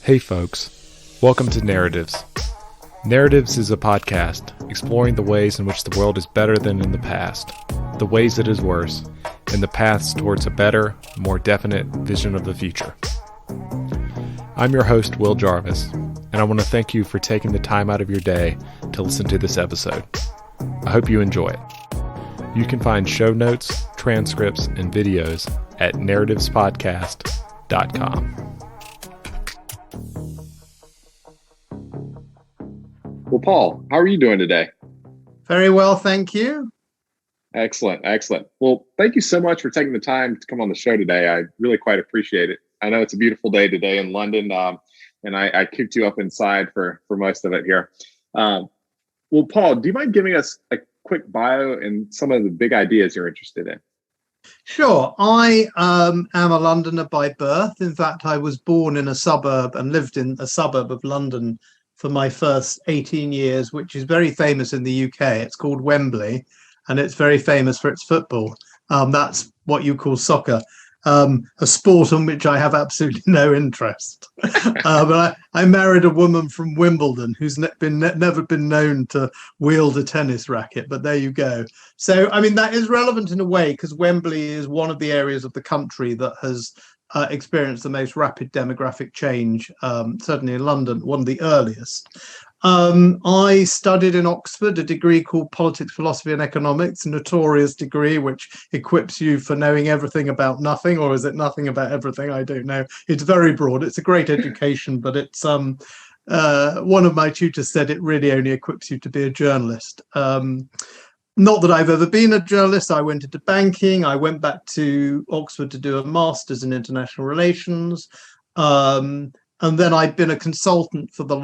Hey folks, welcome to Narratives. Narratives is a podcast exploring the ways in which the world is better than in the past, the ways it is worse, and the paths towards a better, more definite vision of the future. I'm your host, Will Jarvis, and I want to thank you for taking the time out of your day to listen to this episode. I hope you enjoy it. You can find show notes, transcripts, and videos at narrativespodcast.com. Well, Paul, how are you doing today? Very well, thank you. Excellent. Well, thank you so much for taking the time to come on the show today. I really quite appreciate it. I know it's a beautiful day today in London, and I cooped you up inside for most of it here. Well, Paul, do you mind giving us a quick bio and some of the big ideas you're interested in? Sure. I am a Londoner by birth. In fact, I was born in a suburb and lived in a suburb of London for my first 18 years, which is very famous in the UK. It's called Wembley, and it's very famous for its football. That's what you call soccer, a sport on which I have absolutely no interest. But I married a woman from Wimbledon who's never been known to wield a tennis racket, but there you go. So, I mean, that is relevant in a way because Wembley is one of the areas of the country that has experienced the most rapid demographic change, certainly in London, one of the earliest. I studied in Oxford a degree called Politics, Philosophy and Economics, a notorious degree which equips you for knowing everything about nothing, or is it nothing about everything? I don't know. It's very broad. It's a great education, but it's one of my tutors said it really only equips you to be a journalist. Not that I've ever been a journalist. I went into banking. I went back to Oxford to do a master's in international relations. And then I've been a business consultant for the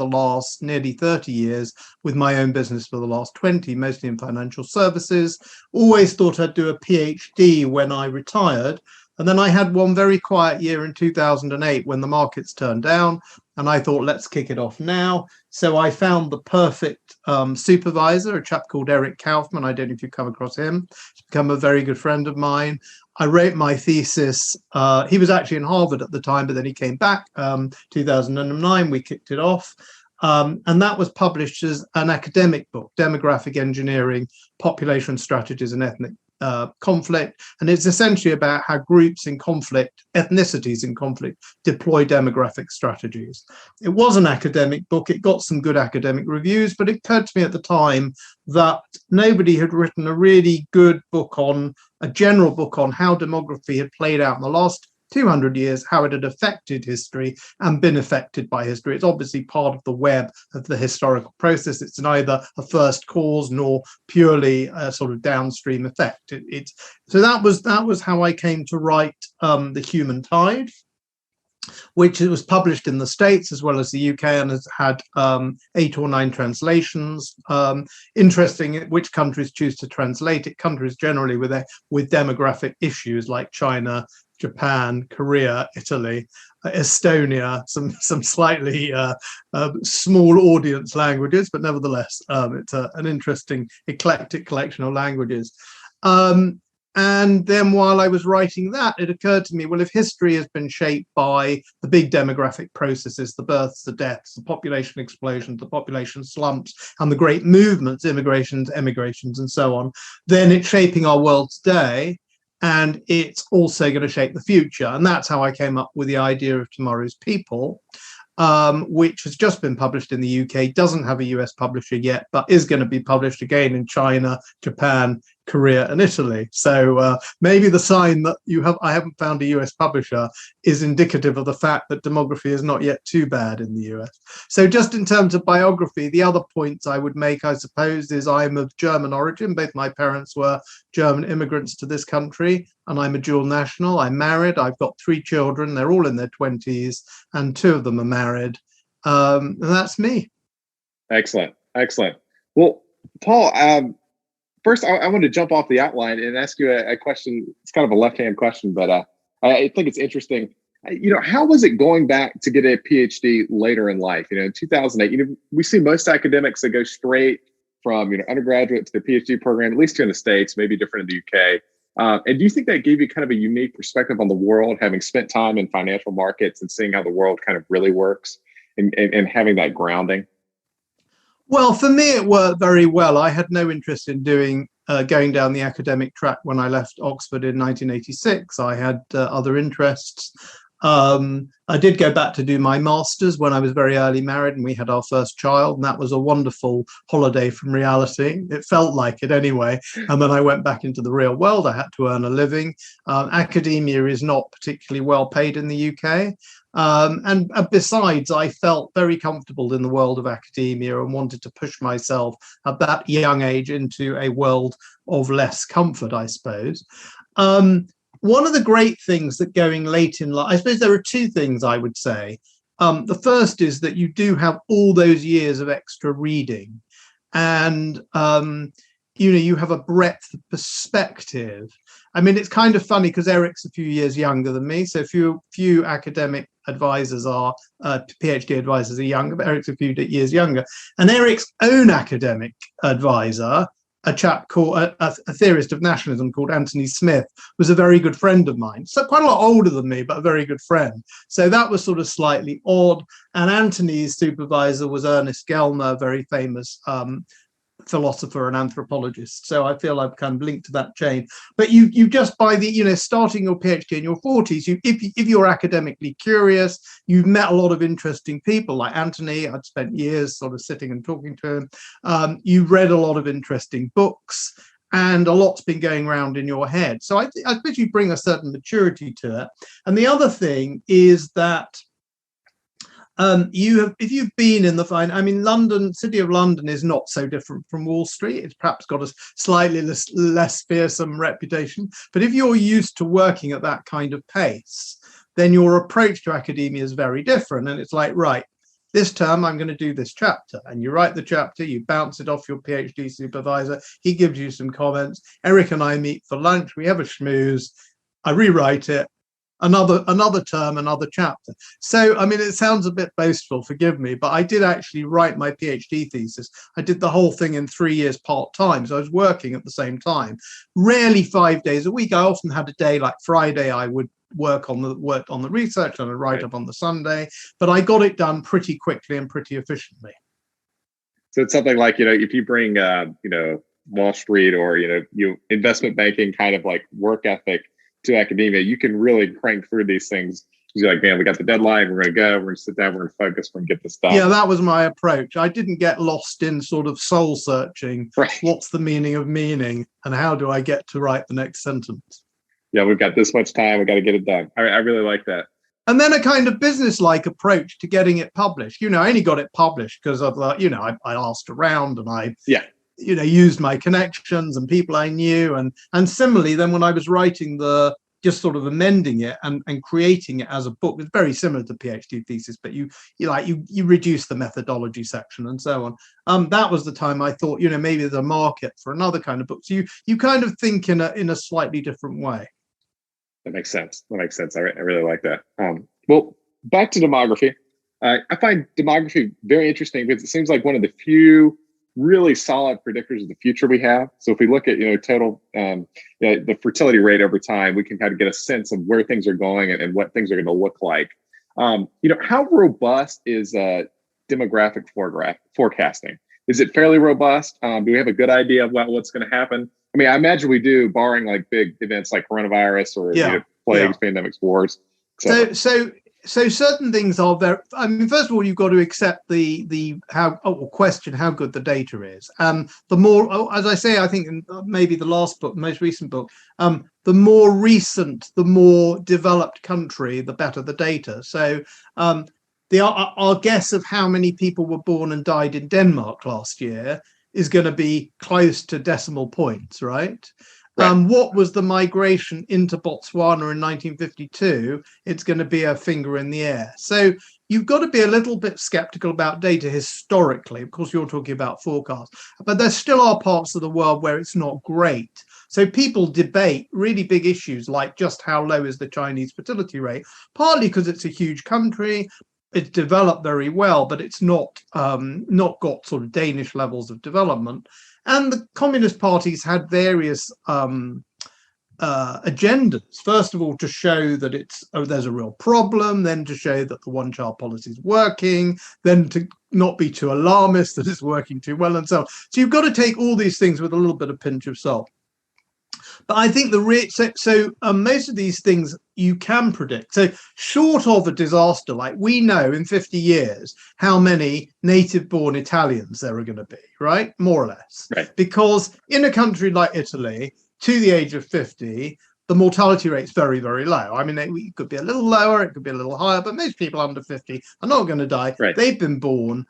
last nearly 30 years, with my own business for the last 20, mostly in financial services. Always thought I'd do a PhD when I retired. And then I had one very quiet year in 2008 when the markets turned down. And I thought, let's kick it off now. So I found the perfect supervisor, a chap called Eric Kaufman. I don't know if you've come across him. He's become a very good friend of mine. I wrote my thesis. He was actually in Harvard at the time, but then he came back 2009. We kicked it off. And that was published as an academic book, Demographic Engineering, Population Strategies and Ethnic Conflict. And it's essentially about how groups in conflict, ethnicities in conflict, deploy demographic strategies. It was an academic book. It got some good academic reviews, but it occurred to me at the time that nobody had written a really good book a general book on how demography had played out in the last 200 years, how it had affected history and been affected by history. It's obviously part of the web of the historical process. It's neither a first cause nor purely a sort of downstream effect. So that was how I came to write The Human Tide, which was published in the States as well as the UK and has had 8 or 9 translations. Interesting which countries choose to translate it. Countries generally with demographic issues like China, Japan, Korea, Italy, Estonia, some slightly small audience languages, but nevertheless, it's an interesting eclectic collection of languages. And then while I was writing that, it occurred to me, well, if history has been shaped by the big demographic processes, the births, the deaths, the population explosions, the population slumps, and the great movements, immigrations, emigrations, and so on, then it's shaping our world today. And it's also going to shape the future. And that's how I came up with the idea of Tomorrow's People, which has just been published in the UK, doesn't have a US publisher yet, but is going to be published again in China, Japan, Korea, and Italy. So maybe the sign that I haven't found a US publisher is indicative of the fact that demography is not yet too bad in the US. So just in terms of biography, the other points I would make, I suppose, is I'm of German origin. Both my parents were German immigrants to this country, and I'm a dual national. I'm married. I've got 3 children. They're all in their 20s, and 2 of them are married. And that's me. Excellent. Well, Paul, first, I want to jump off the outline and ask you a question. It's kind of a left-hand question, but I think it's interesting. How was it going back to get a PhD later in life? In 2008, we see most academics that go straight from undergraduate to the PhD program, at least here in the States, maybe different in the UK. And do you think that gave you kind of a unique perspective on the world, having spent time in financial markets and seeing how the world kind of really works and having that grounding? Well, for me, it worked very well. I had no interest in going down the academic track when I left Oxford in 1986. I had other interests. I did go back to do my master's when I was very early married and we had our first child, and that was a wonderful holiday from reality. It felt like it anyway. And then I went back into the real world. I had to earn a living. Academia is not particularly well paid in the UK. And besides, I felt very comfortable in the world of academia and wanted to push myself at that young age into a world of less comfort, I suppose. One of the great things that going late in life, I suppose there are two things I would say. The first is that you do have all those years of extra reading, and you have a breadth of perspective. I mean, it's kind of funny because Eric's a few years younger than me, so few academic advisors are PhD advisors are younger, but Eric's a few years younger, and Eric's own academic advisor, a chap called a theorist of nationalism called Anthony Smith, was a very good friend of mine. So quite a lot older than me, but a very good friend. So that was sort of slightly odd. And Anthony's supervisor was Ernest Gellner, very famous philosopher and anthropologist. So I feel I've kind of linked to that chain. But you just by the starting your PhD in your 40s, if you're academically curious, you've met a lot of interesting people like Anthony. I'd spent years sort of sitting and talking to him. You've read a lot of interesting books, and a lot's been going around in your head. So I suppose you bring a certain maturity to it. And the other thing is that if you've been in London, City of London is not so different from Wall Street. It's perhaps got a slightly less fearsome reputation. But if you're used to working at that kind of pace, then your approach to academia is very different. And it's like, right, this term I'm going to do this chapter. And you write the chapter, you bounce it off your PhD supervisor. He gives you some comments. Eric and I meet for lunch. We have a schmooze. I rewrite it. Another term, another chapter. So, I mean, it sounds a bit boastful, forgive me, but I did actually write my PhD thesis. I did the whole thing in 3 years part-time, so I was working at the same time. Rarely 5 days a week. I often had a day like Friday, I would work on the research and I'd write up on the Sunday, but I got it done pretty quickly and pretty efficiently. So it's something like, if you bring, Wall Street or, you investment banking kind of like work ethic to academia, you can really crank through these things. You're like, man, we got the deadline. We're going to go. We're going to sit down. We're going to focus. We're going to get this done. Yeah, that was my approach. I didn't get lost in sort of soul searching. Right. What's the meaning of meaning, and how do I get to write the next sentence? Yeah, we've got this much time. We got to get it done. I really like that. And then a kind of business-like approach to getting it published. I only got it published because of I asked around and I used my connections and people I knew. And similarly, then when I was writing just sort of amending it and creating it as a book, it's very similar to PhD thesis, but you reduce the methodology section and so on. That was the time I thought, maybe there's a market for another kind of book. So you kind of think in a slightly different way. That makes sense. I really like that. Well, back to demography. I find demography very interesting because it seems like one of the few really solid predictors of the future we have. So if we look at total the fertility rate over time, we can kind of get a sense of where things are going and what things are going to look like. How robust is demographic forecasting? Is it fairly robust? Do we have a good idea of what's going to happen? I mean, I imagine we do, barring like big events like coronavirus or plagues, pandemics, wars. So certain ththings are very. I mean, first of all, you've got to accept question how good the data is. The more, as I say, I think maybe the last book, the most recent book, the more recent, the more developed country, the better the data. So our guess of how many people were born and died in Denmark last year is going to be close to decimal points, right? What was the migration into Botswana in 1952? It's going to be a finger in the air. So you've got to be a little bit skeptical about data historically. Of course, you're talking about forecasts, but there still are parts of the world where it's not great. So people debate really big issues like just how low is the Chinese fertility rate, partly because it's a huge country. It's developed very well, but it's not got sort of Danish levels of development. And the communist parties had various agendas. First of all, to show that there's a real problem, then to show that the one-child policy is working, then to not be too alarmist that it's working too well, and so on. So you've got to take all these things with a little bit of pinch of salt. But I think most of these things you can predict. So short of a disaster, like we know in 50 years how many native-born Italians there are going to be, right? More or less. Right. Because in a country like Italy, to the age of 50, the mortality rate's very, very low. I mean, it could be a little lower, it could be a little higher, but most people under 50 are not going to die. Right. They've been born.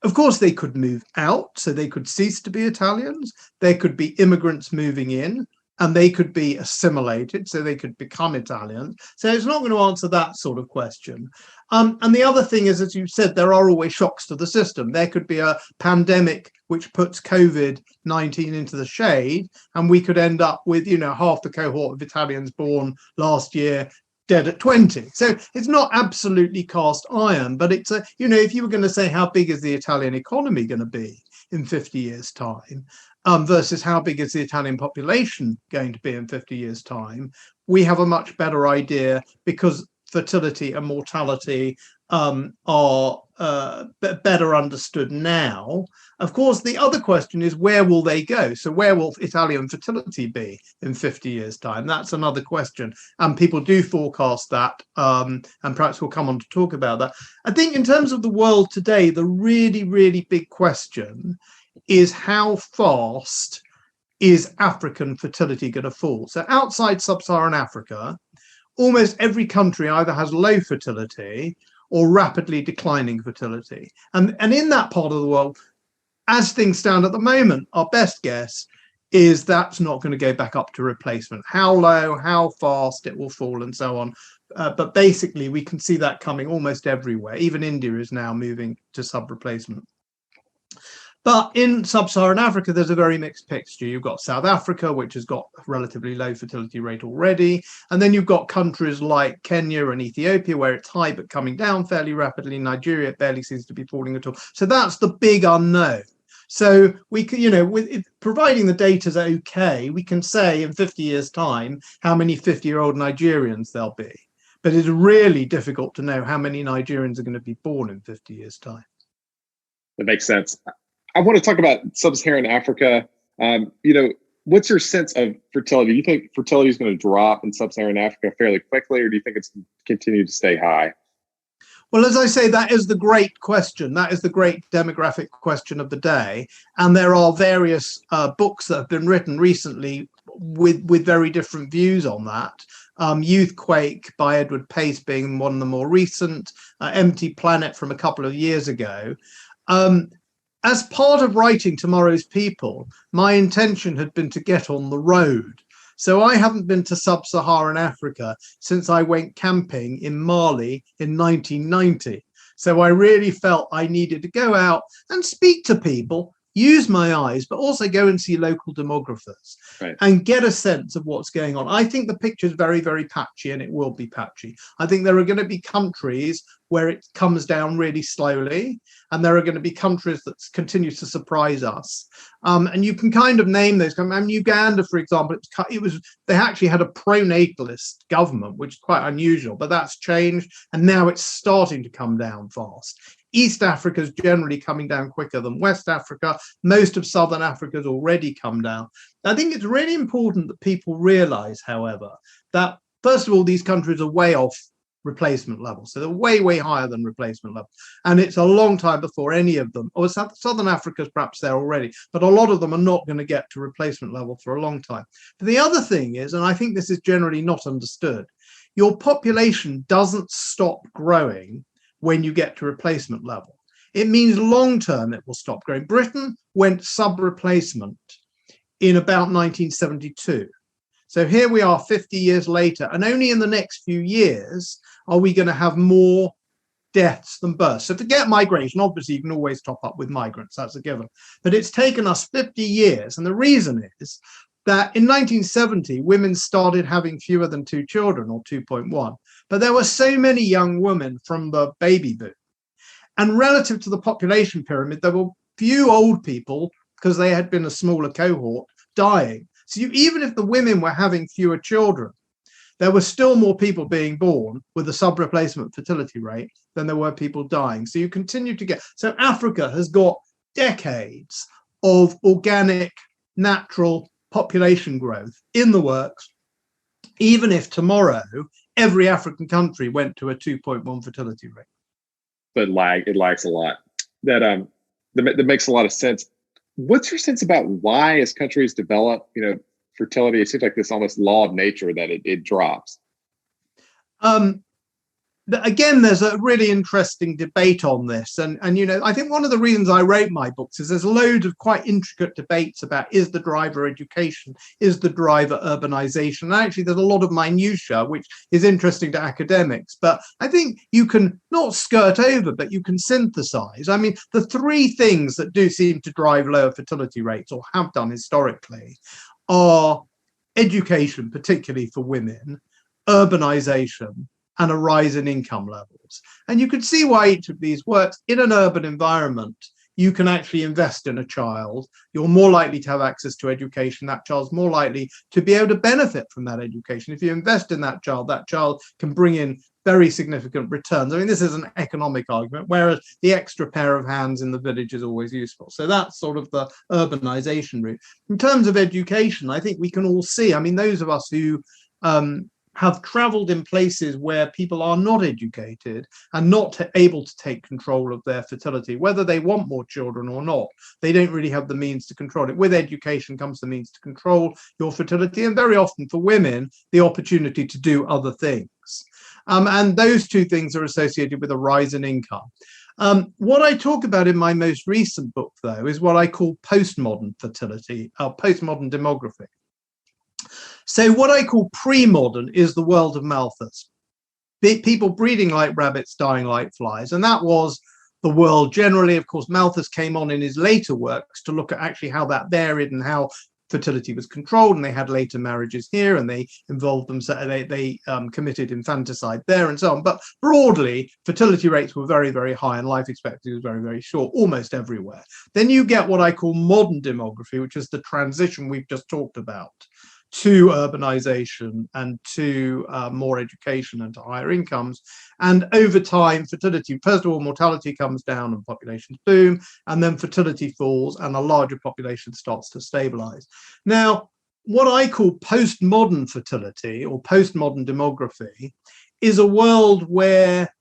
Of course, they could move out, so they could cease to be Italians. There could be immigrants moving in, and they could be assimilated, so they could become Italians. So it's not going to answer that sort of question. And the other thing is, as you said, there are always shocks to the system. There could be a pandemic which puts COVID-19 into the shade, and we could end up with, half the cohort of Italians born last year dead at 20. So it's not absolutely cast iron, but it's if you were going to say how big is the Italian economy going to be in 50 years time versus how big is the Italian population going to be in 50 years time, we have a much better idea because fertility and mortality are better understood now. Of course, the other question is, where will they go? So where will Italian fertility be in 50 years' time? That's another question. And people do forecast that, and perhaps we'll come on to talk about that. I think in terms of the world today, the really, really big question is how fast is African fertility going to fall? So outside sub-Saharan Africa, almost every country either has low fertility or rapidly declining fertility. And in that part of the world, as things stand at the moment, our best guess is that's not going to go back up to replacement. How low, how fast it will fall and so on. But basically, we can see that coming almost everywhere. Even India is now moving to sub-replacement. But in sub-Saharan Africa, there's a very mixed picture. You've got South Africa, which has got a relatively low fertility rate already. And then you've got countries like Kenya and Ethiopia, where it's high but coming down fairly rapidly. Nigeria, it barely seems to be falling at all. So that's the big unknown. So we can, providing the data's okay, we can say in 50 years' time how many 50-year-old Nigerians there'll be. But it's really difficult to know how many Nigerians are going to be born in 50 years' time. That makes sense. I want to talk about sub-Saharan Africa. What's your sense of fertility? Do you think fertility is going to drop in sub-Saharan Africa fairly quickly, or do you think it's going to continue to stay high? Well, as I say, that is the great question. That is the great demographic question of the day. And there are various books that have been written recently with very different views on that. Youthquake by Edward Pace being one of the more recent, Empty Planet from a couple of years ago. As part of writing Tomorrow's People, my intention had been to get on the road. So I haven't been to sub-Saharan Africa since I went camping in Mali in 1990. So I really felt I needed to go out and speak to people, use my eyes, but also go and see local demographers and get a sense of what's going on. I think the picture is very, very patchy, and it will be patchy. I think there are going to be countries where it comes down really slowly, and there are going to be countries that continue to surprise us. And you can kind of name those. I mean, Uganda, for example, they actually had a pro-natalist government, which is quite unusual, but that's changed, and now it's starting to come down fast. East Africa is generally coming down quicker than West Africa. Most of Southern Africa has already come down. I think it's really important that people realize, however, that first of all, these countries are way off replacement level. So they're way, way higher than replacement level. And it's a long time before any of them, or Southern Africa's perhaps there already, but a lot of them are not going to get to replacement level for a long time. But the other thing is, and I think this is generally not understood, your population doesn't stop growing when you get to replacement level. It means long term it will stop growing. Britain went sub-replacement in about 1972. So here we are 50 years later, and only in the next few years are we going to have more deaths than births. So forget migration. Obviously, you can always top up with migrants. That's a given. But it's taken us 50 years. And the reason is that in 1970, women started having fewer than 2 children, or 2.1. But there were so many young women from the baby boom. And relative to the population pyramid, there were few old people, because they had been a smaller cohort, dying. So even if the women were having fewer children, there were still more people being born with a sub-replacement fertility rate than there were people dying. So you continue to get, so Africa has got decades of organic, natural population growth in the works, even if tomorrow every African country went to a 2.1 fertility rate. But it lags a lot. That makes a lot of sense. What's your sense about why, as countries develop, fertility, it seems like this almost law of nature that it drops? Again, there's a really interesting debate on this. And I think one of the reasons I wrote my books is there's loads of quite intricate debates about, is the driver education? Is the driver urbanization? And actually, there's a lot of minutiae, which is interesting to academics. But I think you can not skirt over, but you can synthesize. I mean, the three things that do seem to drive lower fertility rates, or have done historically, are education, particularly for women, urbanization, and a rise in income levels. And you can see why each of these works. In an urban environment, you can actually invest in a child. You're more likely to have access to education. That child's more likely to be able to benefit from that education. If you invest in that child can bring in very significant returns. I mean, this is an economic argument, whereas the extra pair of hands in the village is always useful. So that's sort of the urbanization route. In terms of education, I think we can all see, I mean, those of us who have traveled in places where people are not educated and not able to take control of their fertility, whether they want more children or not, they don't really have the means to control it. With education comes the means to control your fertility, and very often for women, the opportunity to do other things. And those two things are associated with a rise in income. What I talk about in my most recent book, though, is what I call postmodern fertility, postmodern demography. So what I call pre-modern is the world of Malthus. People breeding like rabbits, dying like flies. And that was the world generally. Of course, Malthus came on in his later works to look at actually how that varied and how fertility was controlled. And they had later marriages here, and they involved themselves, they committed infanticide there and so on. But broadly, fertility rates were very, very high, and life expectancy was very, very short, almost everywhere. Then you get what I call modern demography, which is the transition we've just talked about to urbanization and to more education and to higher incomes. And over time, fertility, first of all, mortality comes down and populations boom, and then fertility falls and a larger population starts to stabilize. Now, what I call postmodern fertility or postmodern demography is a world where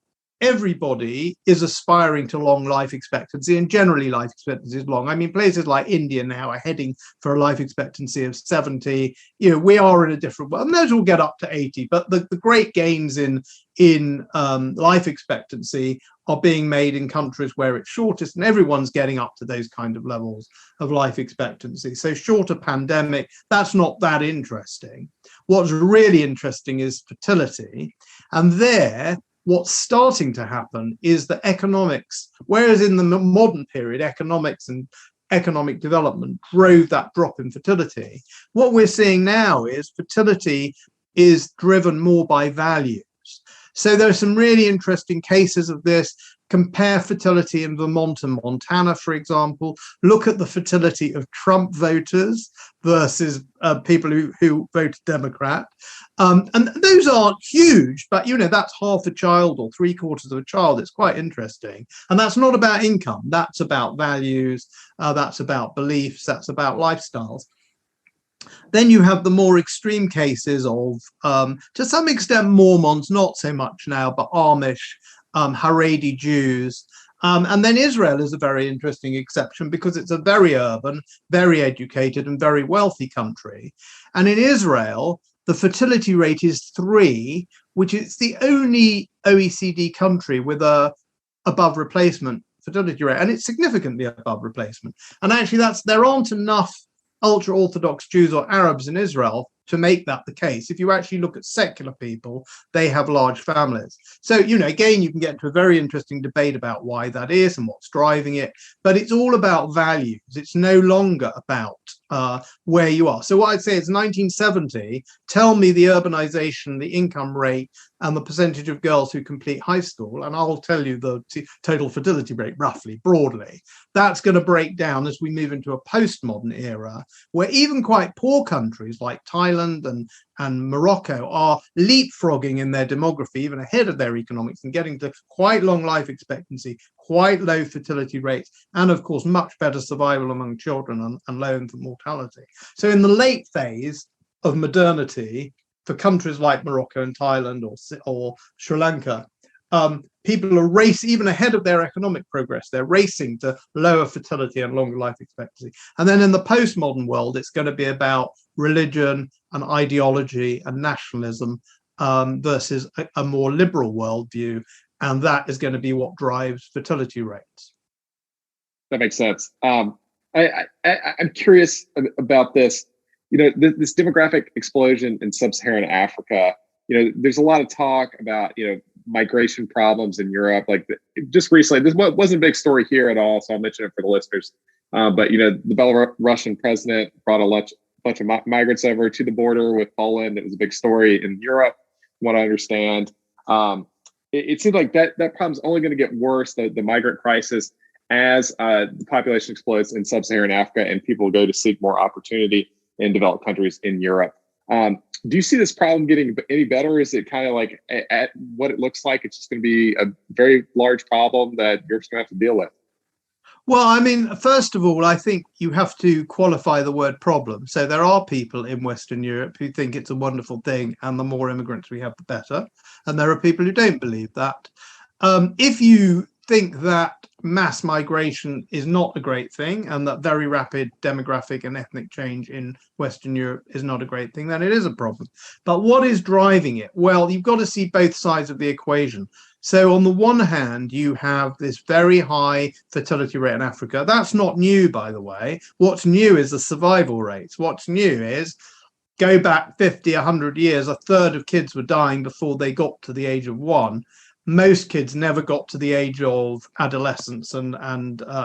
everybody is aspiring to long life expectancy, and generally life expectancy is long. I mean, places like India now are heading for a life expectancy of 70. We are in a different world, and those will get up to 80. But the great gains in life expectancy are being made in countries where it's shortest, and everyone's getting up to those kind of levels of life expectancy. So shorter pandemic, that's not that interesting. What's really interesting is fertility, and there, what's starting to happen is that economics, whereas in the modern period, economics and economic development drove that drop in fertility, what we're seeing now is fertility is driven more by values. So there are some really interesting cases of this. Compare fertility in Vermont and Montana, for example. Look at the fertility of Trump voters versus people who voted Democrat. And those aren't huge, but that's half a child or 3/4 of a child. It's quite interesting. And that's not about income. That's about values. That's about beliefs. That's about lifestyles. Then you have the more extreme cases of, to some extent, Mormons, not so much now, but Amish, Haredi Jews. And then Israel is a very interesting exception because it's a very urban, very educated, and very wealthy country. And in Israel, the fertility rate is 3, which is the only OECD country with a above replacement fertility rate. And it's significantly above replacement. And actually, there aren't enough ultra-Orthodox Jews or Arabs in Israel to make that the case. If you actually look at secular people, they have large families. So, again, you can get into a very interesting debate about why that is and what's driving it, but it's all about values. It's no longer about where you are. So what I'd say is 1970, tell me the urbanization, the income rate, and the percentage of girls who complete high school, and I'll tell you the total fertility rate roughly, broadly. That's going to break down as we move into a postmodern era, where even quite poor countries like Thailand and Morocco are leapfrogging in their demography, even ahead of their economics, and getting to quite long life expectancy, quite low fertility rates, and of course, much better survival among children and low infant mortality. So in the late phase of modernity, for countries like Morocco and Thailand or Sri Lanka, people are racing, even ahead of their economic progress, they're racing to lower fertility and longer life expectancy. And then in the postmodern world, it's going to be about religion and ideology and nationalism versus a more liberal worldview. And that is going to be what drives fertility rates. That makes sense. I'm curious about this. This demographic explosion in sub-Saharan Africa. There's a lot of talk about migration problems in Europe. Like just recently, this wasn't a big story here at all, so I'll mention it for the listeners. But the Belarusian president brought a bunch of migrants over to the border with Poland. It was a big story in Europe, from what I understand. It seems like that problem's only going to get worse, the migrant crisis, as the population explodes in sub-Saharan Africa and people go to seek more opportunity in developed countries in Europe. Do you see this problem getting any better? Is it kind of like at what it looks like? It's just going to be a very large problem that Europe's going to have to deal with? Well, I mean, first of all, I think you have to qualify the word problem. So there are people in Western Europe who think it's a wonderful thing, and the more immigrants we have, the better. And there are people who don't believe that. If you think that mass migration is not a great thing and that very rapid demographic and ethnic change in Western Europe is not a great thing, then it is a problem. But what is driving it? Well, you've got to see both sides of the equation. So on the one hand, you have this very high fertility rate in Africa. That's not new, by the way. What's new is the survival rates. What's new is go back 50, 100 years, a third of kids were dying before they got to the age of 1. Most kids never got to the age of adolescence and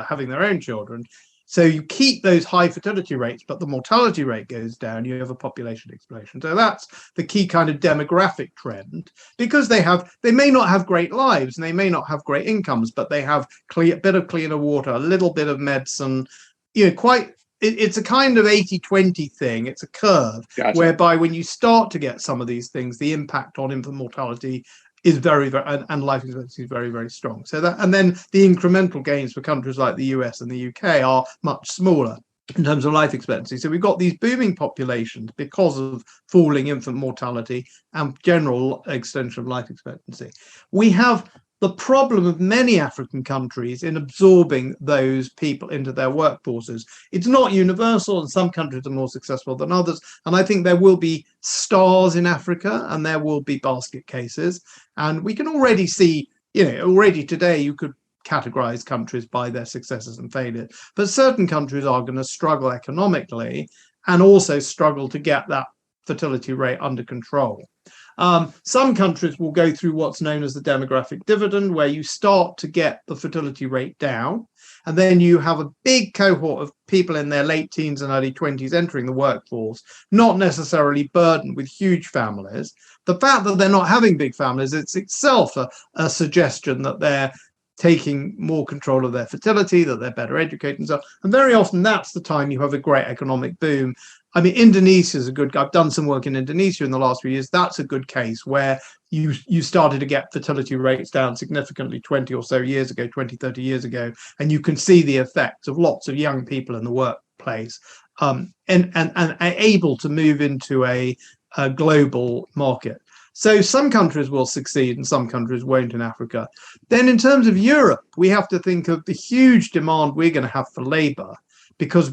having their own children. So you keep those high fertility rates, but the mortality rate goes down. You have a population explosion. So that's the key kind of demographic trend, because they may not have great lives and they may not have great incomes, but they have a bit of cleaner water, a little bit of medicine, it's a kind of 80-20 thing. It's a curve. Gotcha. Whereby when you start to get some of these things, the impact on infant mortality is very, very, and life expectancy is very, very strong. So that, and then the incremental gains for countries like the US and the UK are much smaller in terms of life expectancy. So we've got these booming populations because of falling infant mortality and general extension of life expectancy. We have the problem of many African countries in absorbing those people into their workforces. It's not universal, and some countries are more successful than others. And I think there will be stars in Africa and there will be basket cases. And we can already see, already today you could categorize countries by their successes and failures. But certain countries are going to struggle economically and also struggle to get that fertility rate under control. Some countries will go through what's known as the demographic dividend, where you start to get the fertility rate down, and then you have a big cohort of people in their late teens and early 20s entering the workforce, not necessarily burdened with huge families. The fact that they're not having big families, it's itself a suggestion that they're taking more control of their fertility, that they're better educated and so on. And very often that's the time you have a great economic boom. I mean, Indonesia is I've done some work in Indonesia in the last few years. That's a good case where you started to get fertility rates down significantly 20 or so years ago, 20, 30 years ago. And you can see the effects of lots of young people in the workplace and able to move into a global market. So some countries will succeed and some countries won't in Africa. Then in terms of Europe, we have to think of the huge demand we're going to have for labor, because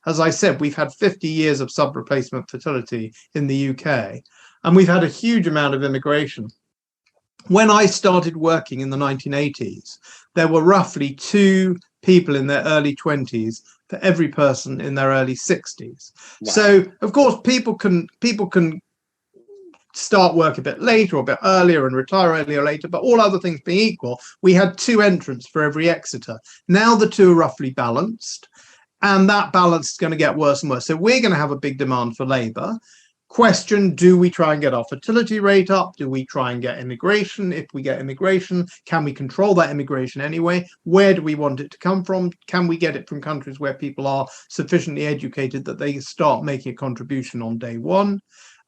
as I said, we've had 50 years of sub-replacement fertility in the UK, and we've had a huge amount of immigration. When I started working in the 1980s, there were roughly 2 people in their early 20s for every person in their early 60s. Wow. So, of course, people can start work a bit later or a bit earlier and retire earlier or later, but all other things being equal, we had 2 entrants for every exiter. Now the 2 are roughly balanced. And that balance is going to get worse and worse. So we're going to have a big demand for labour. Question, do we try and get our fertility rate up? Do we try and get immigration? If we get immigration, can we control that immigration anyway? Where do we want it to come from? Can we get it from countries where people are sufficiently educated that they start making a contribution on day one?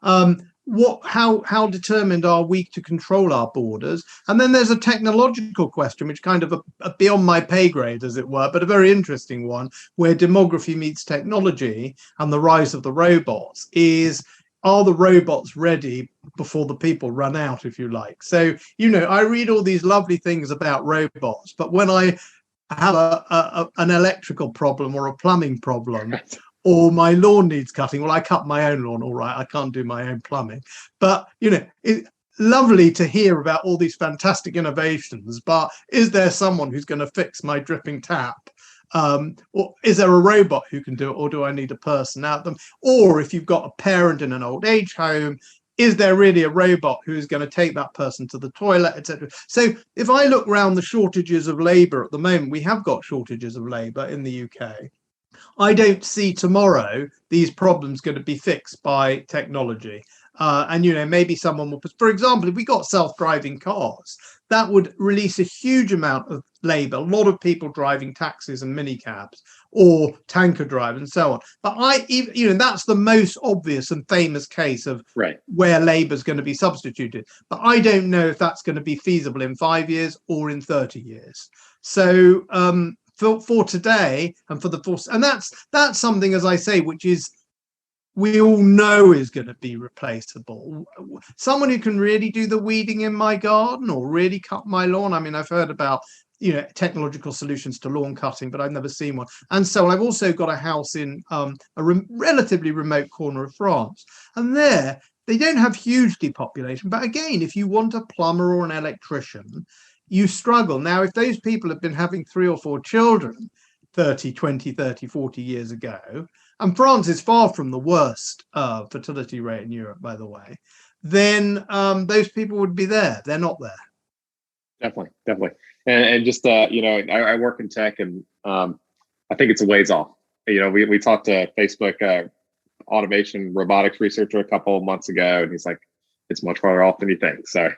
How determined are we to control our borders? And then there's a technological question, which kind of a beyond my pay grade, as it were, but a very interesting one, where demography meets technology and the rise of the robots is, are the robots ready before the people run out, if you like? So, I read all these lovely things about robots, but when I have an electrical problem or a plumbing problem, or my lawn needs cutting, well, I cut my own lawn, all right, I can't do my own plumbing. But, it's lovely to hear about all these fantastic innovations, but is there someone who's going to fix my dripping tap? Or is there a robot who can do it, or do I need a person out them? Or if you've got a parent in an old age home, is there really a robot who's going to take that person to the toilet, etc.? So if I look around the shortages of labour at the moment, we have got shortages of labour in the UK. I don't see tomorrow these problems going to be fixed by technology. And, maybe someone will, for example, if we got self-driving cars, that would release a huge amount of labour, a lot of people driving taxis and minicabs or tanker drivers and so on. But that's the most obvious and famous case of where labour is going to be substituted. But I don't know if that's going to be feasible in 5 years or in 30 years. So for today and for the force, and that's something, as I say, which is we all know is going to be replaceable. Someone who can really do the weeding in my garden or really cut my lawn. I mean, I've heard about technological solutions to lawn cutting, but I've never seen one. And so I've also got a house in a relatively remote corner of France, and there they don't have huge depopulation. But again, if you want a plumber or an electrician, you struggle. Now, if those people have been having 3 or 4 children 30, 20, 30, 40 years ago, and France is far from the worst fertility rate in Europe, by the way, then those people would be there. They're not there. Definitely. And just, I work in tech, and I think it's a ways off. We talked to Facebook automation robotics researcher a couple of months ago, and he's like, it's much farther off than you think. So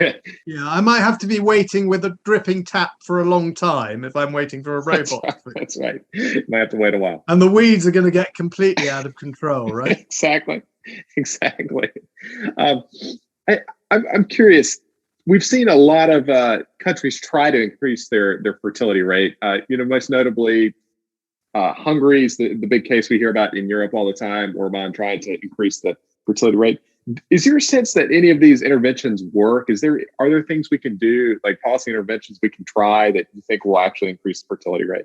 yeah, I might have to be waiting with a dripping tap for a long time if I'm waiting for a robot. That's right. You might have to wait a while. And the weeds are going to get completely out of control, right? Exactly. I'm curious. We've seen a lot of countries try to increase their fertility rate. Most notably, Hungary is the big case we hear about in Europe all the time. Orban trying to increase the fertility rate. Is your sense that any of these interventions work? Are there things we can do, like policy interventions we can try that you think will actually increase the fertility rate?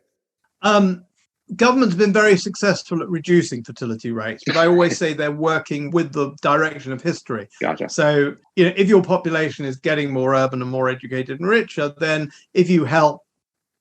Government's been very successful at reducing fertility rates, but I always say they're working with the direction of history. Gotcha. So, if your population is getting more urban and more educated and richer, then if you help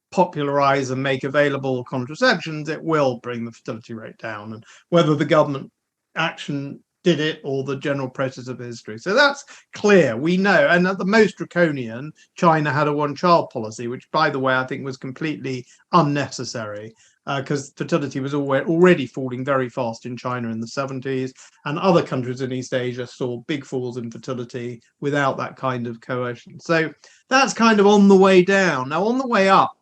popularize and make available contraceptions, it will bring the fertility rate down. And whether the government action did it or the general process of history. So that's clear. We know. And at the most draconian, China had a one-child policy, which, by the way, I think was completely unnecessary because fertility was already falling very fast in China in the 70s. And other countries in East Asia saw big falls in fertility without that kind of coercion. So that's kind of on the way down. Now, on the way up,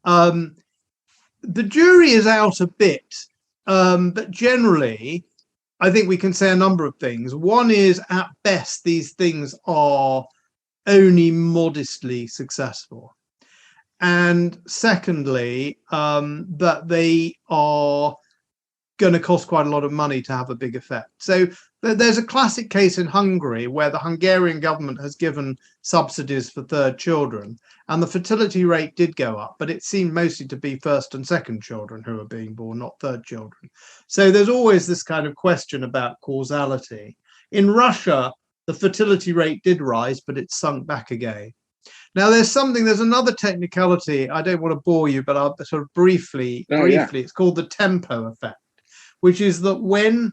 the jury is out a bit, but generally, I think we can say a number of things. One is, at best, these things are only modestly successful. And secondly, that they are going to cost quite a lot of money to have a big effect. So there's a classic case in Hungary where the Hungarian government has given subsidies for third children, and the fertility rate did go up, but it seemed mostly to be first and second children who are being born, not third children. So there's always this kind of question about causality. In Russia, the fertility rate did rise, but it sunk back again. Now, there's another technicality. I don't want to bore you, but I'll sort of briefly, It's called the tempo effect, which is that when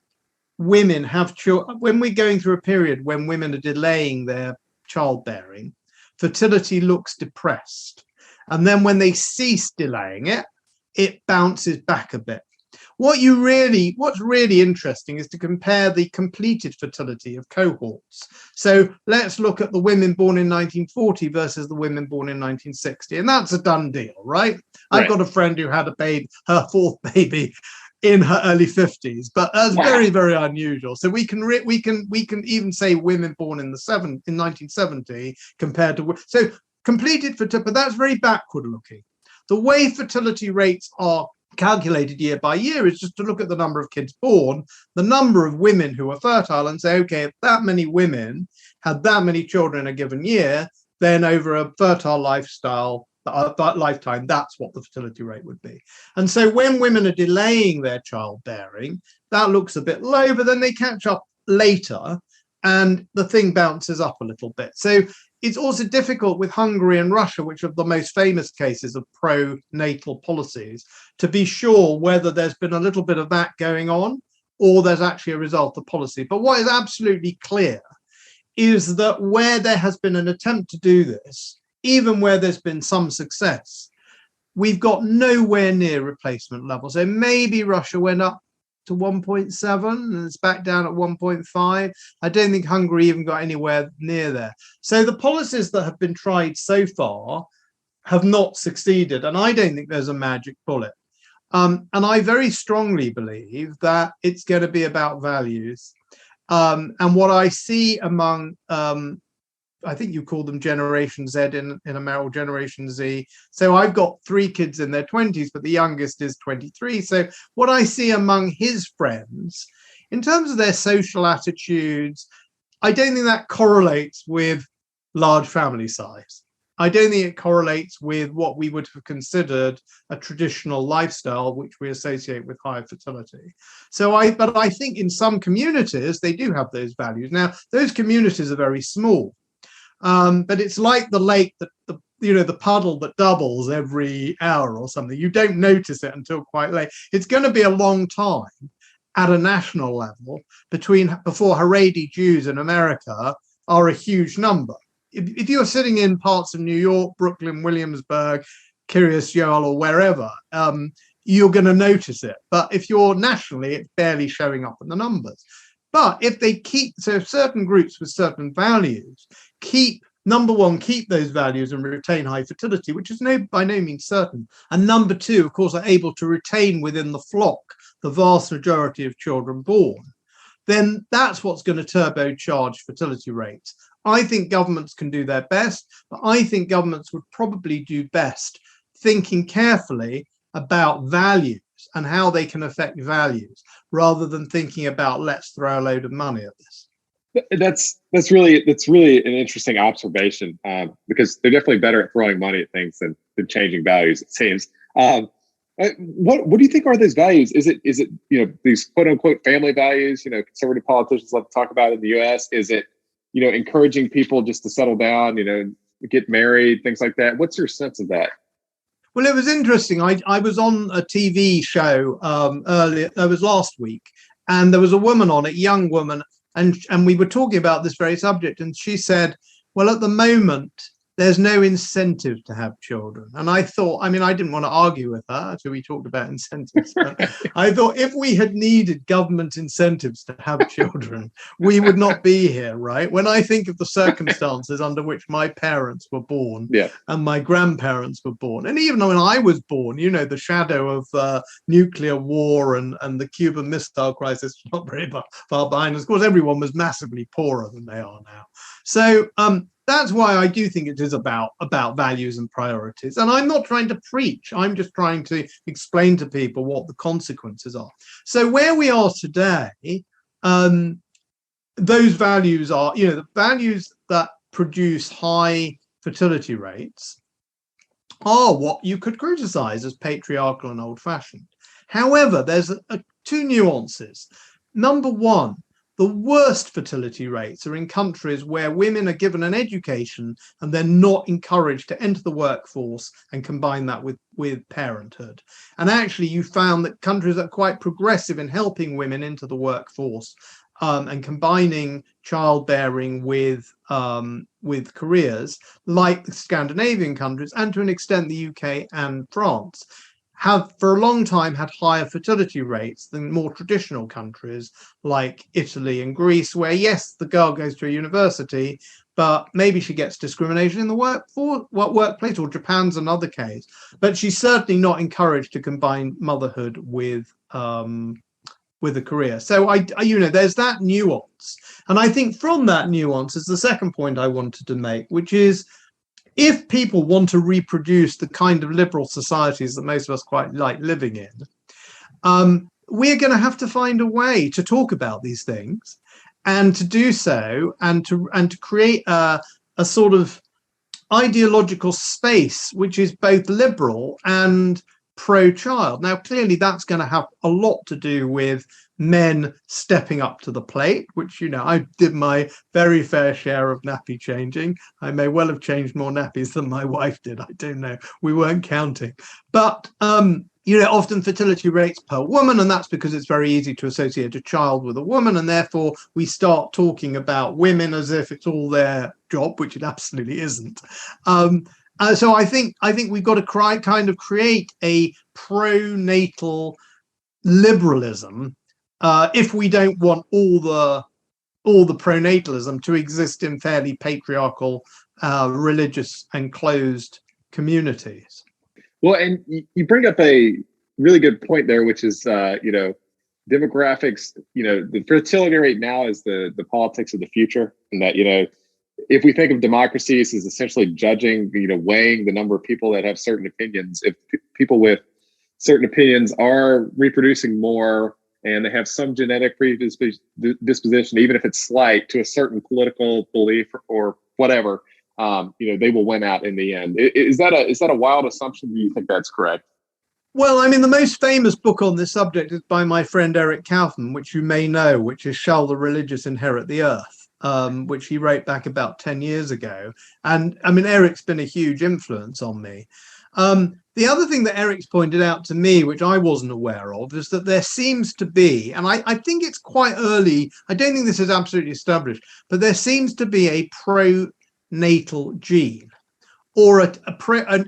women have children, when we're going through a period when women are delaying their childbearing, fertility looks depressed. And then when they cease delaying it, it bounces back a bit. What's really interesting is to compare the completed fertility of cohorts. So let's look at the women born in 1940 versus the women born in 1960, and that's a done deal, right? I've got a friend who had a baby, her fourth baby, in her early 50s, but that's very, very unusual. So we can even say women born in 1970 compared to completed fertility, but that's very backward looking. The way fertility rates are calculated year by year is just to look at the number of kids born, the number of women who are fertile, and say, okay, if that many women had that many children in a given year, then over a fertile lifetime, that's what the fertility rate would be. And so when women are delaying their childbearing, that looks a bit low, but then they catch up later and the thing bounces up a little bit. So it's also difficult with Hungary and Russia, which are the most famous cases of pro-natal policies, to be sure whether there's been a little bit of that going on or there's actually a result of policy. But what is absolutely clear is that where there has been an attempt to do this, even where there's been some success, we've got nowhere near replacement levels. So maybe Russia went up to 1.7 and it's back down at 1.5. I don't think Hungary even got anywhere near there. So the policies that have been tried so far have not succeeded, and I don't think there's a magic bullet. And I very strongly believe that it's going to be about values. And what I see among I think you call them Generation Z in America, Generation Z. So I've got 3 kids in their 20s, but the youngest is 23. So what I see among his friends, in terms of their social attitudes, I don't think that correlates with large family size. I don't think it correlates with what we would have considered a traditional lifestyle, which we associate with higher fertility. But I think in some communities, they do have those values. Now, those communities are very small. But it's like the lake that the puddle that doubles every hour or something. You don't notice it until quite late. It's going to be a long time at a national level before Haredi Jews in America are a huge number. If you're sitting in parts of New York, Brooklyn, Williamsburg, Kiryas Yoel, or wherever, you're going to notice it. But if you're nationally, it's barely showing up in the numbers. But if they keep certain groups with certain values, number one, keep those values and retain high fertility, which is by no means certain. And number two, of course, are able to retain within the flock the vast majority of children born, then that's what's going to turbocharge fertility rates. I think governments can do their best, but I think governments would probably do best thinking carefully about values and how they can affect values, rather than thinking about let's throw a load of money at this. That's really an interesting observation, because they're definitely better at throwing money at things than changing values, it seems. What do you think are those values? Is it these quote unquote family values? Conservative politicians love to talk about in the U.S. Is it encouraging people just to settle down, get married, things like that? What's your sense of that? Well, it was interesting. I was on a TV show earlier. It was last week, and there was a woman on it, young woman, and we were talking about this very subject. And she said, "Well, at the moment, there's no incentive to have children." And I thought, I didn't want to argue with her until we talked about incentives. But I thought if we had needed government incentives to have children, we would not be here, right? When I think of the circumstances under which my parents were born, and my grandparents were born, and even when I was born, the shadow of nuclear war and the Cuban Missile Crisis was not very far behind us. Of course, everyone was massively poorer than they are now. So that's why I do think it is about values and priorities. And I'm not trying to preach. I'm just trying to explain to people what the consequences are. So where we are today, those values are, the values that produce high fertility rates are what you could criticize as patriarchal and old-fashioned. However, there's two nuances. Number one, the worst fertility rates are in countries where women are given an education and they're not encouraged to enter the workforce and combine that with parenthood. And actually, you found that countries that are quite progressive in helping women into the workforce and combining childbearing with careers, like the Scandinavian countries, and to an extent the UK and France, have for a long time had higher fertility rates than more traditional countries like Italy and Greece, where, yes, the girl goes to a university, but maybe she gets discrimination in the workplace, or Japan's another case. But she's certainly not encouraged to combine motherhood with a career. So there's that nuance. And I think from that nuance is the second point I wanted to make, which is, if people want to reproduce the kind of liberal societies that most of us quite like living in, we're going to have to find a way to talk about these things, and to do so, and to create a sort of ideological space which is both liberal and pro-child. Now, clearly, that's going to have a lot to do with men stepping up to the plate, which, I did my very fair share of nappy changing. I may well have changed more nappies than my wife did. I don't know. We weren't counting. But, often fertility rates per woman, and that's because it's very easy to associate a child with a woman. And therefore, we start talking about women as if it's all their job, which it absolutely isn't. So I think we've got to kind of create a pro-natal liberalism, if we don't want all the pronatalism to exist in fairly patriarchal, religious and closed communities. Well, and you bring up a really good point there, which is, demographics. The fertility rate now is the politics of the future, and that, if we think of democracies as essentially judging, weighing the number of people that have certain opinions, if people with certain opinions are reproducing more and they have some genetic predisposition, even if it's slight, to a certain political belief or whatever, they will win out in the end. Is that a wild assumption? Do you think that's correct? Well, I mean, the most famous book on this subject is by my friend Eric Kaufman, which you may know, which is Shall the Religious Inherit the Earth, which he wrote back about 10 years ago. And I mean, Eric's been a huge influence on me. The other thing that Eric's pointed out to me, which I wasn't aware of, is that there seems to be, and I think it's quite early, I don't think this is absolutely established, but there seems to be a pro-natal gene, or a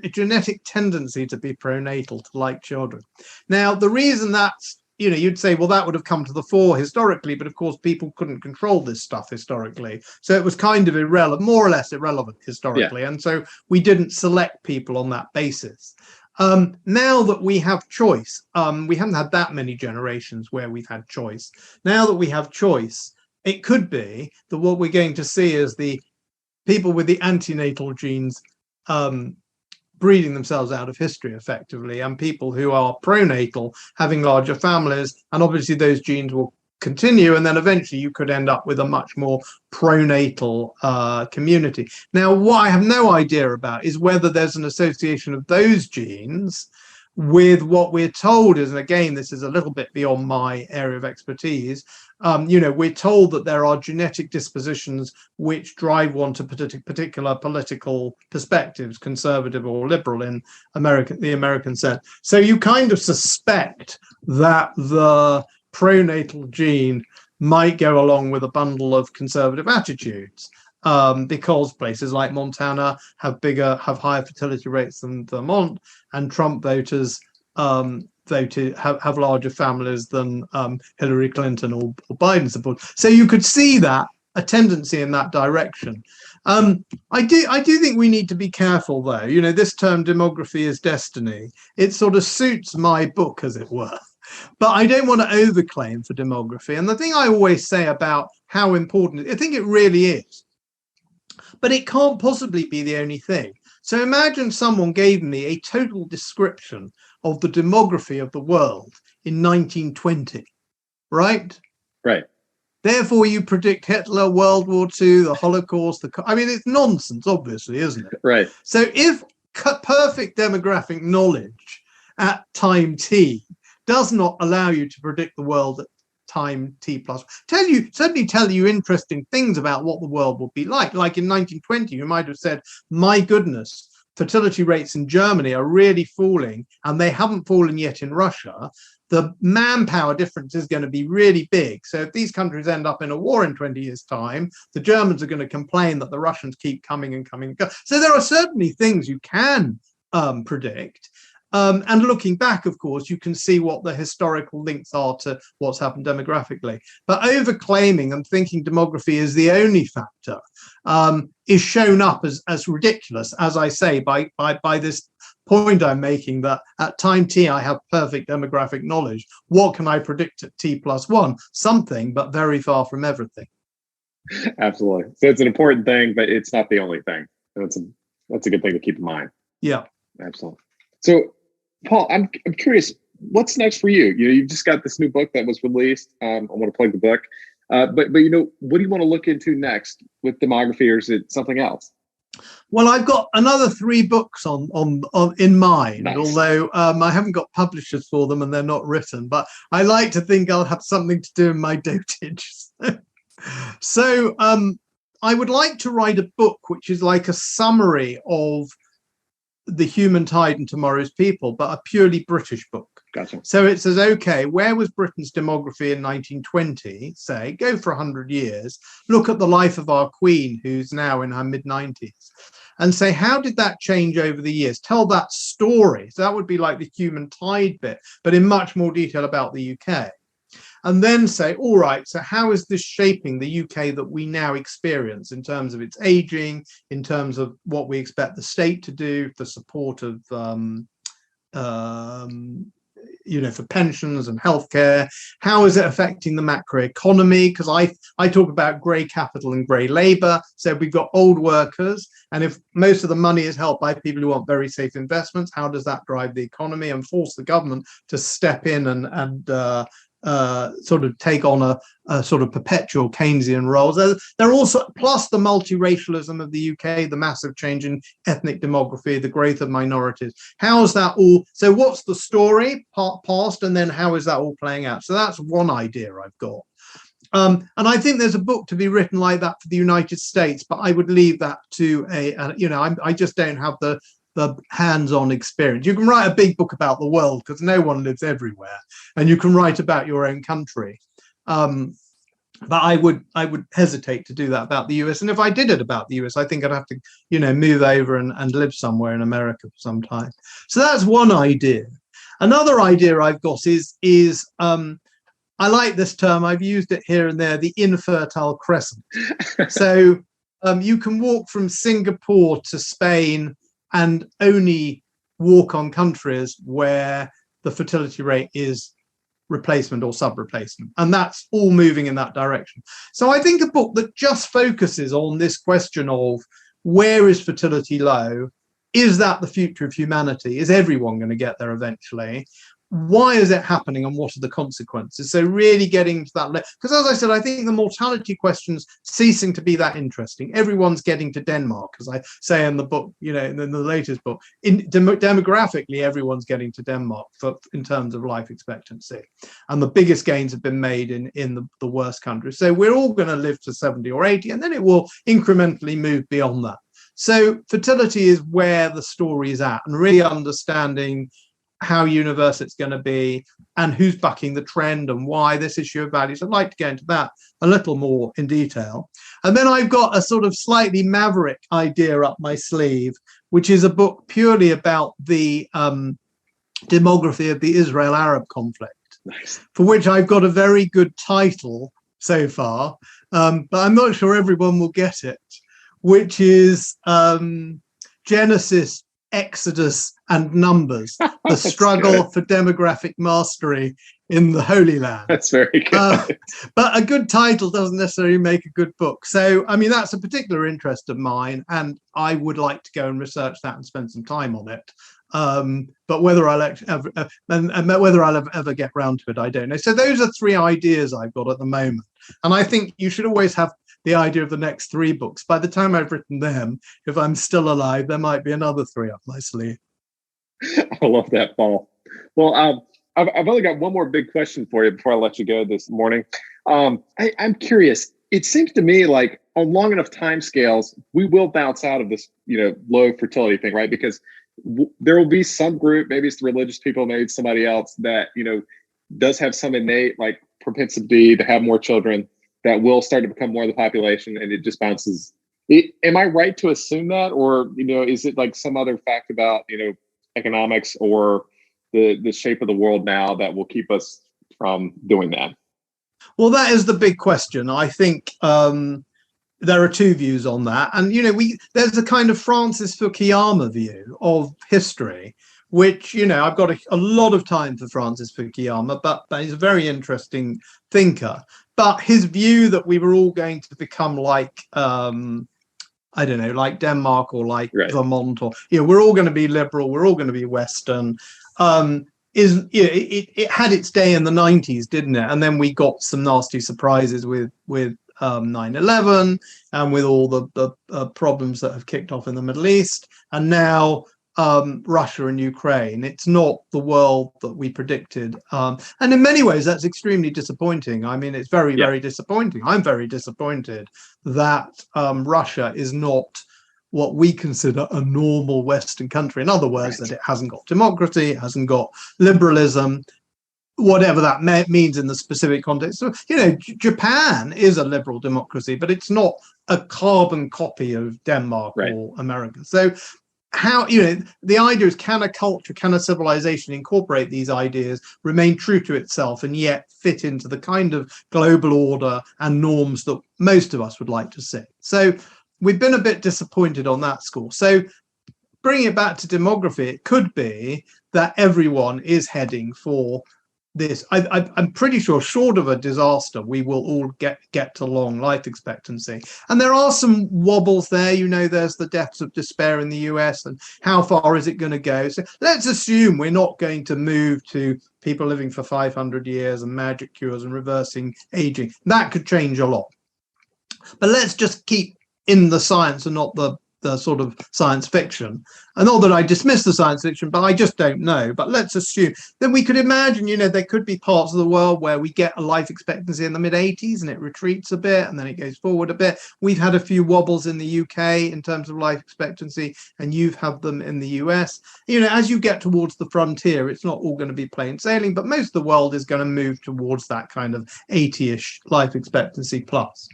genetic tendency to be pronatal, to like children. Now, the reason that's, you'd say, well, that would have come to the fore historically, but of course, people couldn't control this stuff historically. So it was kind of irrelevant, more or less irrelevant historically. Yeah. And so we didn't select people on that basis. Now that we have choice, we haven't had that many generations where we've had choice. Now that we have choice, it could be that what we're going to see is the people with the antenatal genes breeding themselves out of history effectively, and people who are pronatal having larger families, and obviously those genes will continue, and then eventually you could end up with a much more pronatal community. Now, what I have no idea about is whether there's an association of those genes with what we're told is, and again, this is a little bit beyond my area of expertise, we're told that there are genetic dispositions which drive one to particular political perspectives, conservative or liberal in the American sense. So you kind of suspect that the pronatal gene might go along with a bundle of conservative attitudes, because places like Montana have higher fertility rates than Vermont, and Trump voters have larger families than Hillary Clinton or Biden supporters. So you could see that a tendency in that direction. I do think we need to be careful, though. This term demography is destiny. It sort of suits my book, as it were. But I don't want to overclaim for demography. And the thing I always say about how important I think it really is, but it can't possibly be the only thing. So imagine someone gave me a total description of the demography of the world in 1920, right? Right. Therefore, you predict Hitler, World War II, the Holocaust. It's nonsense, obviously, isn't it? Right. So if perfect demographic knowledge at time t does not allow you to predict the world at time t plus, certainly tell you interesting things about what the world will be like. Like in 1920, you might have said, my goodness, fertility rates in Germany are really falling, and they haven't fallen yet in Russia. The manpower difference is going to be really big. So if these countries end up in a war in 20 years' time, the Germans are going to complain that the Russians keep coming and coming. So there are certainly things you can predict. And looking back, of course, you can see what the historical links are to what's happened demographically. But overclaiming and thinking demography is the only factor is shown up as ridiculous, as I say, by this point I'm making, that at time t I have perfect demographic knowledge. What can I predict at t+1? Something, but very far from everything. Absolutely. So it's an important thing, but it's not the only thing. That's a good thing to keep in mind. Yeah, absolutely. So, Paul, I'm curious, what's next for you? You've just got this new book that was released. I want to plug the book, but what do you want to look into next with demography, or is it something else? Well, I've got another 3 books on in mind, nice. Although I haven't got publishers for them and they're not written, but I like to think I'll have something to do in my dotage. So I would like to write a book which is like a summary of the human tide and tomorrow's people, but a purely British book. Gotcha. So it says, okay, where was Britain's demography in 1920? Say, go for 100 years, look at the life of our Queen, who's now in her mid-90s, and say, how did that change over the years? Tell that story. So that would be like the human tide bit, but in much more detail about the UK. And then say, all right, so how is this shaping the UK that we now experience in terms of its aging, in terms of what we expect the state to do, the support of for pensions and healthcare? How is it affecting the macroeconomy? Because I talk about grey capital and grey labour. So we've got old workers, and if most of the money is held by people who want very safe investments, how does that drive the economy and force the government to step in and sort of take on a sort of perpetual Keynesian role? There are also, plus the multiracialism of the UK, the massive change in ethnic demography, the growth of minorities. How is that all? So what's the story past, and then how is that all playing out? So that's one idea I've got. And I think there's a book to be written like that for the United States, but I would leave that to I just don't have the hands-on experience. You can write a big book about the world because no one lives everywhere, and you can write about your own country. But I would hesitate to do that about the US. And if I did it about the US, I think I'd have to, move over and live somewhere in America for some time. So that's one idea. Another idea I've got is I like this term, I've used it here and there, the infertile crescent. So you can walk from Singapore to Spain and only walk on countries where the fertility rate is replacement or sub-replacement, and that's all moving in that direction. So I think a book that just focuses on this question of where is fertility low, is that the future of humanity? Is everyone going to get there eventually? Why is it happening, and what are the consequences? So really getting to that, because as I said, I think the mortality question's ceasing to be that interesting. Everyone's getting to Denmark, as I say in the book, in the latest book. Demographically, everyone's getting to Denmark in terms of life expectancy, and the biggest gains have been made in the worst countries. So we're all going to live to 70 or 80, and then it will incrementally move beyond that. So fertility is where the story is at, and really understanding how universal it's going to be and who's bucking the trend and why, this issue of values. I'd like to get into that a little more in detail. And then I've got a sort of slightly maverick idea up my sleeve, which is a book purely about the demography of the Israel-Arab conflict, nice, for which I've got a very good title so far, but I'm not sure everyone will get it, which is Genesis, Exodus and Numbers, the struggle for demographic mastery in the Holy Land. That's very good. But a good title doesn't necessarily make a good book. So, I mean, that's a particular interest of mine, and I would like to go and research that and spend some time on it. But whether I'll ever get round to it, I don't know. So those are 3 ideas I've got at the moment. And I think you should always have the idea of the next 3 books. By the time I've written them, if I'm still alive, there might be another 3 up my sleeve. I love that, Paul. Well, I've only got one more big question for you before I let you go this morning. I'm curious. It seems to me like on long enough time scales, we will bounce out of this, low fertility thing, right? Because there will be some group, maybe it's the religious people, maybe it's somebody else that, does have some innate like propensity to have more children that will start to become more of the population, and it just bounces. Am I right to assume that, or is it like some other fact about economics or the shape of the world now that will keep us from doing that? Well, that is the big question. I think there are two views on that. And, there's a kind of Francis Fukuyama view of history, which, I've got a lot of time for Francis Fukuyama, but he's a very interesting thinker. But his view that we were all going to become like, I don't know, like Denmark or like Vermont, or, we're all going to be liberal, we're all going to be Western, it had its day in the 90s, didn't it? And then we got some nasty surprises with 9/11 and with all the problems that have kicked off in the Middle East, and now Russia and Ukraine. It's not the world that we predicted, and in many ways that's extremely disappointing. I mean, it's very very disappointing. I'm very disappointed that Russia is not what we consider a normal Western country. In other words, that it hasn't got democracy, it hasn't got liberalism, whatever that means in the specific context. So, Japan is a liberal democracy, but it's not a carbon copy of Denmark or America. So how, the idea is, can a culture, can a civilization incorporate these ideas, remain true to itself, and yet fit into the kind of global order and norms that most of us would like to see? So we've been a bit disappointed on that score. So bringing it back to demography, it could be that everyone is heading for this. I'm pretty sure, short of a disaster, we will all get to long life expectancy. And there are some wobbles there. There's the deaths of despair in the US, and how far is it going to go? So let's assume we're not going to move to people living for 500 years and magic cures and reversing aging. That could change a lot. But let's just keep in the science and not the sort of science fiction. And not that I dismiss the science fiction, but I just don't know. But let's assume that we could imagine, there could be parts of the world where we get a life expectancy in the mid-80s and it retreats a bit and then it goes forward a bit. We've had a few wobbles in the UK in terms of life expectancy, and you've had them in the US. As you get towards the frontier, it's not all going to be plain sailing, but most of the world is going to move towards that kind of 80-ish life expectancy plus.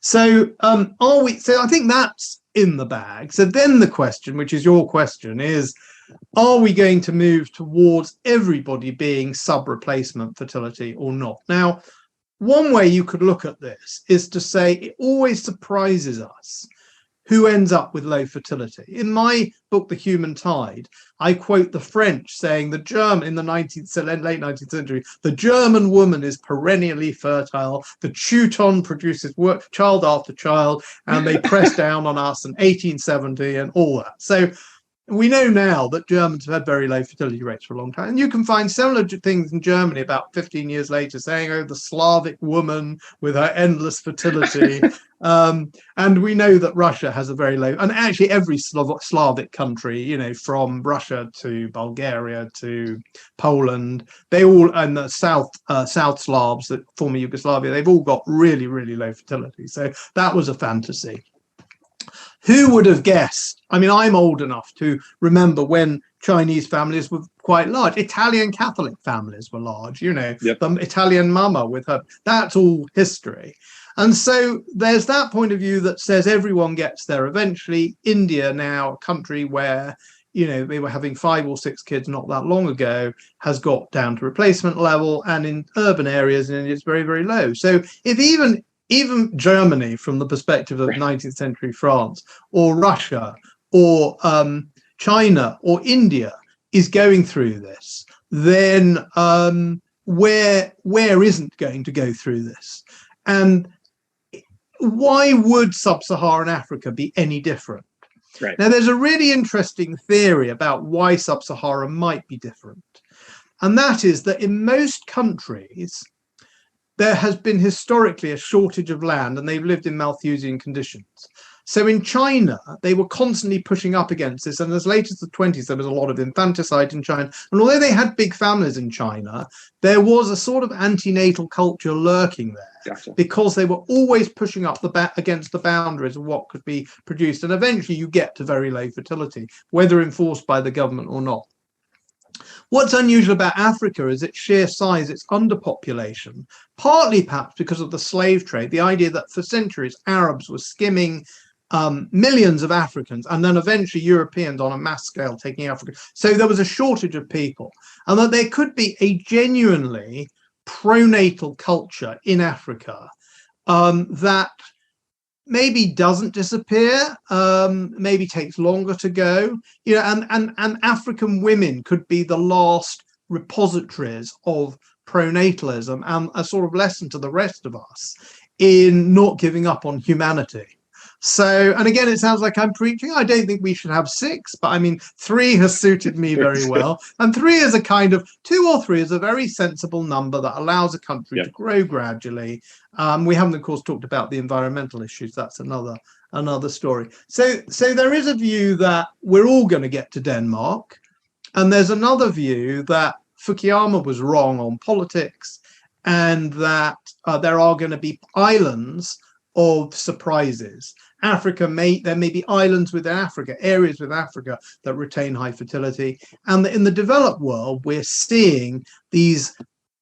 So so I think that's in the bag. So then the question, which is your question, is, are we going to move towards everybody being sub-replacement fertility or not? Now, one way you could look at this is to say it always surprises us who ends up with low fertility. In my book, The Human Tide, I quote the French saying late 19th century, the German woman is perennially fertile, the Teuton produces child after child, and they press down on us in 1870 and all that. So we know now that Germans have had very low fertility rates for a long time. And you can find similar things in Germany about 15 years later saying, the Slavic woman with her endless fertility. And we know that Russia has a very low, and actually every Slavic country, from Russia to Bulgaria to Poland, they all, and the South Slavs, that former Yugoslavia, they've all got really, really low fertility. So that was a fantasy. Who would have guessed? I mean, I'm old enough to remember when Chinese families were quite large. Italian Catholic families were large, the Italian mama with her, that's all history. And so there's that point of view that says everyone gets there eventually. India now, a country where, they were having 5 or 6 kids not that long ago, has got down to replacement level. And in urban areas in India, it's very, very low. So if even Germany, from the perspective of 19th century France, or Russia, or China, or India is going through this, then where isn't going to go through this? And why would sub-Saharan Africa be any different? Right. Now, there's a really interesting theory about why sub-Sahara might be different. And that is that in most countries, there has been historically a shortage of land, and they've lived in Malthusian conditions. So in China, they were constantly pushing up against this. And as late as the 20s, there was a lot of infanticide in China. And although they had big families in China, there was a sort of antenatal culture lurking there. Gotcha. Because they were always pushing up against the boundaries of what could be produced. And eventually you get to very low fertility, whether enforced by the government or not. What's unusual about Africa is its sheer size, its underpopulation, partly perhaps because of the slave trade, the idea that for centuries Arabs were skimming millions of Africans, and then eventually Europeans on a mass scale taking Africa. So there was a shortage of people, and that there could be a genuinely pronatal culture in Africa that maybe doesn't disappear, maybe takes longer to go, and African women could be the last repositories of pronatalism and a sort of lesson to the rest of us in not giving up on humanity. So, and again, it sounds like I'm preaching. I don't think we should have 6, but I mean, 3 has suited me very well. And 3 is a kind of 2 or 3 is a very sensible number that allows a country to grow gradually. We haven't, of course, talked about the environmental issues. That's another story. So there is a view that we're all going to get to Denmark. And there's another view that Fukuyama was wrong on politics, and that there are going to be islands of surprises. There may be islands within Africa, areas within Africa that retain high fertility. And in the developed world, we're seeing these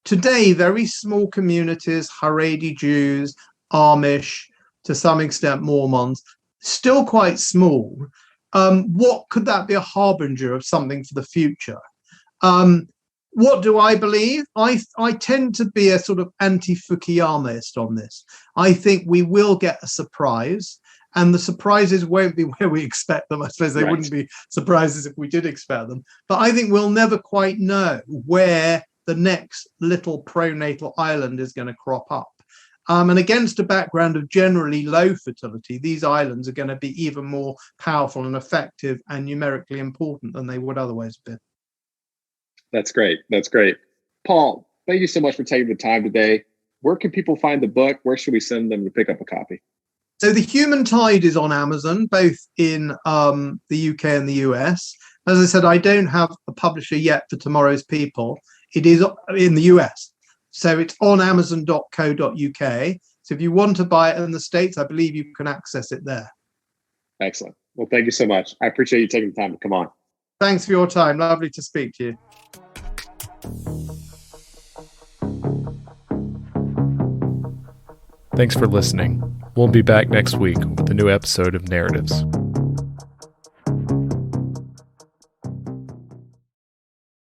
today very small communities, Haredi Jews, Amish, to some extent Mormons, still quite small. What could that be a harbinger of something for the future? What do I believe? I tend to be a sort of anti-Fukuyamaist on this. I think we will get a surprise, and the surprises won't be where we expect them. I suppose they wouldn't be surprises if we did expect them. But I think we'll never quite know where the next little pronatal island is going to crop up. And against a background of generally low fertility, these islands are going to be even more powerful and effective and numerically important than they would otherwise have been. That's great. That's great. Paul, thank you so much for taking the time today. Where can people find the book? Where should we send them to pick up a copy? So The Human Tide is on Amazon, both in the UK and the US. As I said, I don't have a publisher yet for Tomorrow's People. It is in the US. So it's on amazon.co.uk. So if you want to buy it in the States, I believe you can access it there. Excellent. Well, thank you so much. I appreciate you taking the time to come on. Thanks for your time. Lovely to speak to you. Thanks for listening. We'll be back next week with a new episode of Narratives.